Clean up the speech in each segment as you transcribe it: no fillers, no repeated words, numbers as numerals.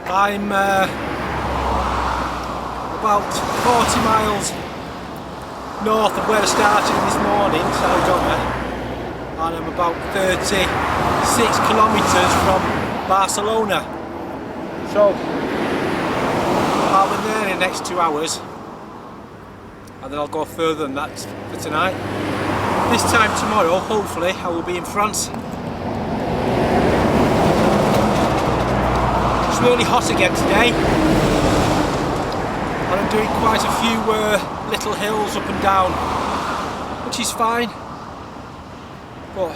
I'm about 40 miles north of where I started this morning, Saragona, and I'm about 36 kilometres from Barcelona. So I'll be there in the next 2 hours, and then I'll go further than that for tonight. This time tomorrow, hopefully, I will be in France. It's really hot again today, and I'm doing quite a few little hills up and down, which is fine, but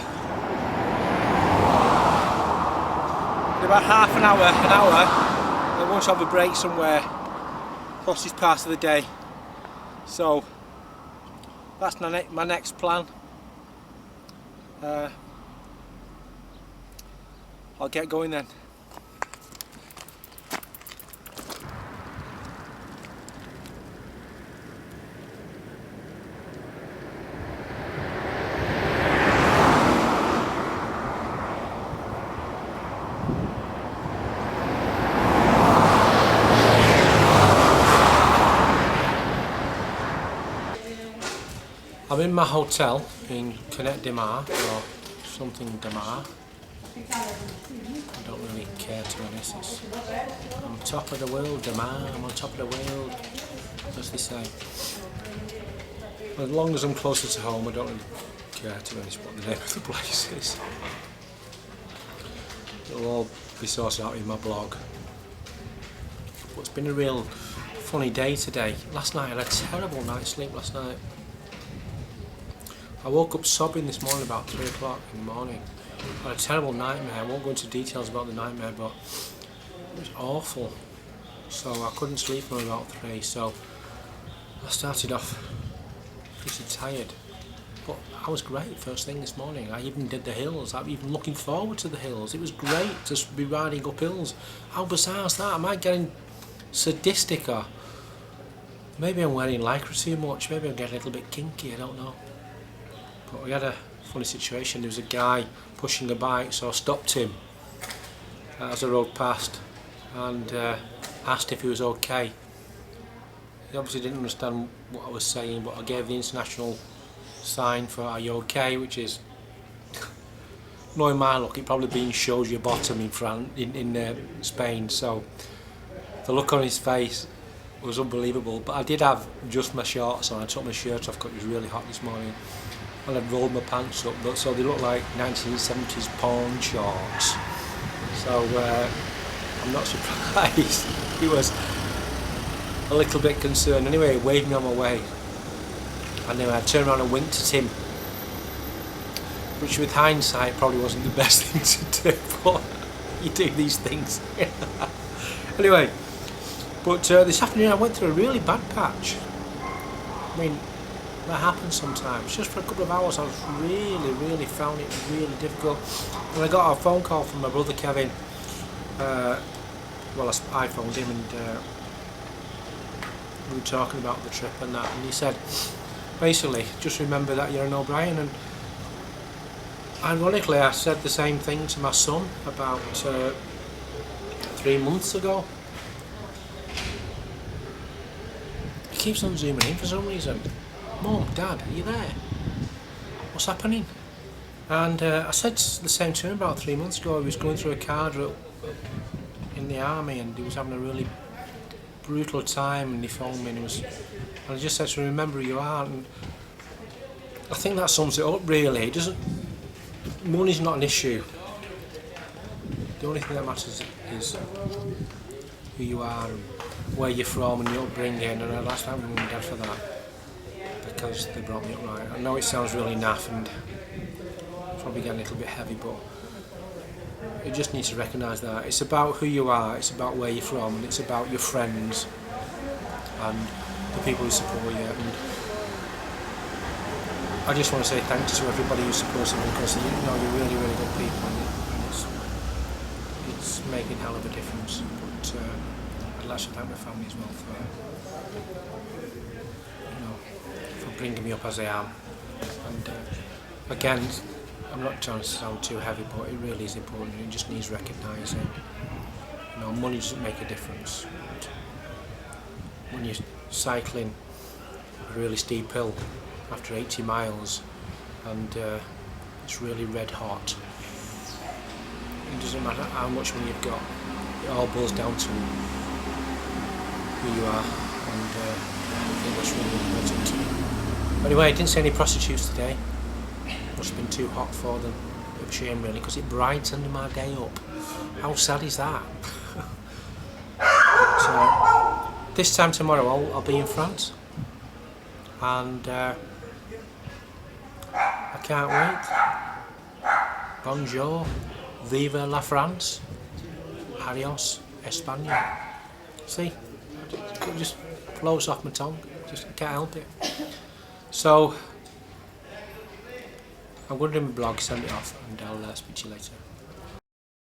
in about half an hour, I want to have a break somewhere across this part of the day. So that's my next plan. I'll get going then. I'm in my hotel in Canet de Mar, or something de Mar. I don't really care, to be honest. I'm top of the world, de Mar, I'm on top of the world, as they say. As long as I'm closer to home, I don't really care, to be honest, what the name of the place is. It'll all be sorted out in my blog. But it's been a real funny day today. Last night, I had a terrible night's sleep last night. I woke up sobbing this morning about 3 o'clock in the morning. I had a terrible nightmare. I won't go into details about the nightmare, but it was awful. So I couldn't sleep until about 3, so I started off pretty tired. But I was great first thing this morning. I even did the hills. I'm even looking forward to the hills. It was great to be riding up hills. How bizarre is that? Am I getting sadistic, or maybe I'm wearing lycra too much? Maybe I'm getting a little bit kinky, I don't know. But we had a funny situation. There was a guy pushing a bike, so I stopped him as I rode past and asked if he was okay. He obviously didn't understand what I was saying, but I gave the international sign for "Are you okay?", which is, knowing my luck, it probably shows your bottom in Spain. So the look on his face was unbelievable. But I did have just my shorts on. I took my shirt off because it was really hot this morning. And I'd rolled my pants up, so they looked like 1970s porn shorts. So I'm not surprised. He was a little bit concerned. Anyway, he waved me on my way. And then I turned around and winked at him, which with hindsight probably wasn't the best thing to do, but you do these things. Anyway, but this afternoon I went through a really bad patch. I mean, that happens sometimes. Just for a couple of hours I was really found it really difficult. And I got a phone call from my brother Kevin. Well, I phoned him, and we were talking about the trip and that, and he said, basically, just remember that you're an O'Brien. And ironically, I said the same thing to my son about 3 months ago. He keeps on zooming in for some reason. Mum, Dad, are you there? What's happening? And I said the same to him about 3 months ago. He was going through a card in the army, and he was having a really brutal time, and he phoned me, and I just said to him, remember who you are. And I think that sums it up really. Money's not an issue. The only thing that matters is who you are and where you're from and your upbringing, and I'd like to thank my mum and dad for that, because they brought me up right. I know it sounds really naff and probably getting a little bit heavy, but you just need to recognise that it's about who you are, it's about where you're from, and it's about your friends and the people who support you. And I just want to say thanks to everybody who supports me, because you're really good people, and it's making a hell of a difference. But I'd like to thank my family as well for bringing me up as I am. And again, I'm not trying to sound too heavy, but it really is important. It just needs recognising. know, money doesn't make a difference. When you're cycling a really steep hill after 80 miles and it's really red hot, it doesn't matter how much money you've got, it all boils down to who you are, and I think that's really important. Anyway, I didn't see any prostitutes today. Must have been too hot for them. Bit of a shame really, because it brightened my day up. How sad is that? So this time tomorrow I'll be in France, and I can't wait. Bonjour, vive la France, adios España. See, it just flows off my tongue, just can't help it. So I'm going to do my blog, send it off, and I'll speak to you later.